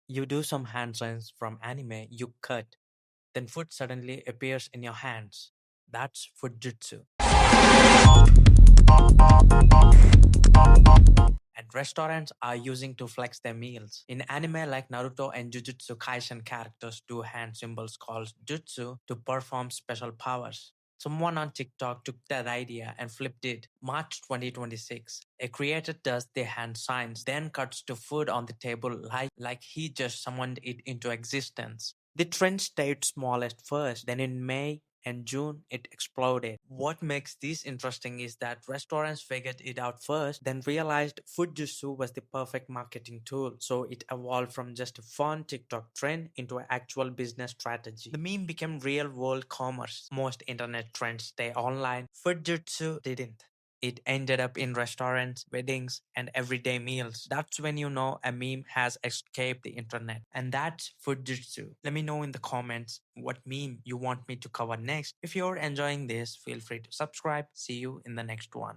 You do some hand signs from anime, you cut, then food suddenly appears in your hands. That's Food Jutsu. And restaurants are using to flex their meals. In anime like Naruto and Jujutsu Kaisen, characters do hand symbols called jutsu to perform special powers. Someone on TikTok took that idea and flipped it. March 2026. A creator does the hand signs, then cuts to food on the table like he just summoned it into existence. The trend stayed small at first, then in May and June it exploded. What makes this interesting is that restaurants figured it out first, then realized Fujitsu was the perfect marketing tool. So it evolved from just a fun TikTok trend into an actual business strategy. The meme became real world commerce. Most internet trends stay online. Fujitsu didn't. It ended up in restaurants, weddings, and everyday meals. That's when you know a meme has escaped the internet. And that's Fujitsu. Let me know in the comments what meme you want me to cover next. If you're enjoying this, feel free to subscribe. See you in the next one.